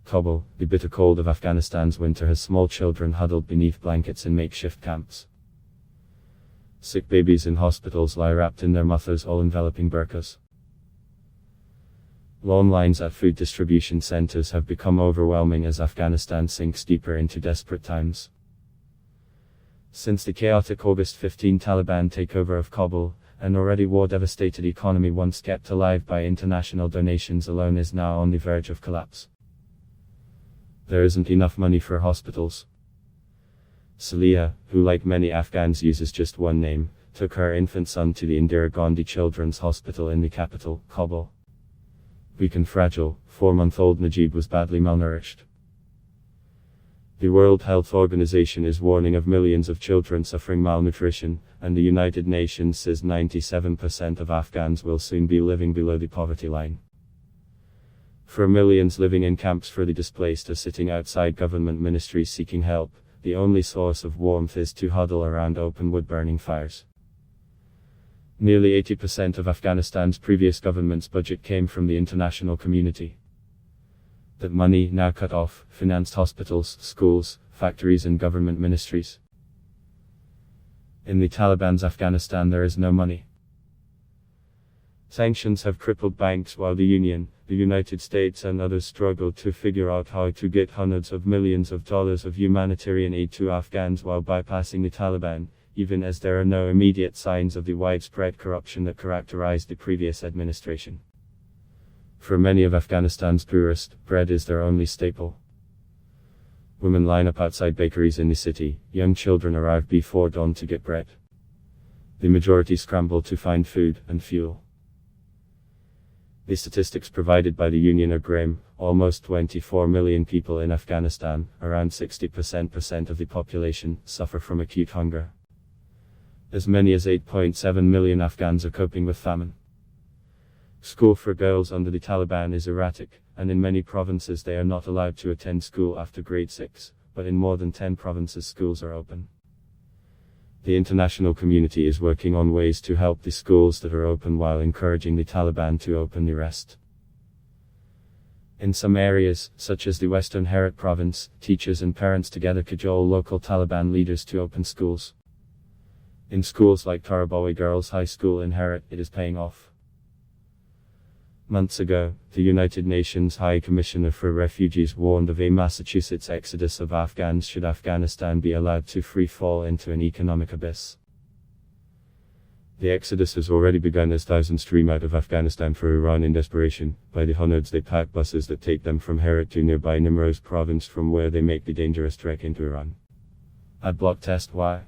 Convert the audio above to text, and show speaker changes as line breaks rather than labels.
KABUL, the bitter cold of Afghanistan's winter has small children huddled beneath blankets in makeshift camps. Sick babies in hospitals lie wrapped in their mothers' all-enveloping burqas. Long lines at food distribution centers have become overwhelming as Afghanistan sinks deeper into desperate times. Since the chaotic August 15 Taliban takeover of Kabul, an already war-devastated economy once kept alive by international donations alone is now on the verge of collapse. There isn't enough money for hospitals. Saliha, who like many Afghans uses just one name, took her infant son to the Indira Gandhi Children's Hospital in the capital, Kabul. Weak and fragile, 4-month-old Najib was badly malnourished. The World Health Organization is warning of millions of children suffering malnutrition, and the United Nations says 97% of Afghans will soon be living below the poverty line. For millions living in camps for the displaced or sitting outside government ministries seeking help, the only source of warmth is to huddle around open wood-burning fires. Nearly 80% of Afghanistan's previous government's budget came from the international community. That money, now cut off, financed hospitals, schools, factories and government ministries. In the Taliban's Afghanistan there is no money. Sanctions have crippled banks while the United States and others struggle to figure out how to get hundreds of millions of dollars of humanitarian aid to Afghans while bypassing the Taliban, even as there are no immediate signs of the widespread corruption that characterized the previous administration. For many of Afghanistan's poorest, bread is their only staple. Women line up outside bakeries in the city, young children arrive before dawn to get bread. The majority scramble to find food and fuel. The statistics provided by the Union are grim: almost 24 million people in Afghanistan, around 60% of the population, suffer from acute hunger. As many as 8.7 million Afghans are coping with famine. School for girls under the Taliban is erratic, and in many provinces they are not allowed to attend school after grade 6, but in more than 10 provinces schools are open. The international community is working on ways to help the schools that are open while encouraging the Taliban to open the rest. In some areas, such as the western Herat province, teachers and parents together cajole local Taliban leaders to open schools. In schools like Tarabawi Girls High School in Herat, it is paying off. Months ago, the United Nations High Commissioner for Refugees warned of a Massachusetts exodus of Afghans should Afghanistan be allowed to free fall into an economic abyss. The exodus has already begun as thousands stream out of Afghanistan for Iran in desperation. By the hundreds they pack buses that take them from Herat to nearby Nimroz province, from where they make the dangerous trek into Iran. Adblock test. Why?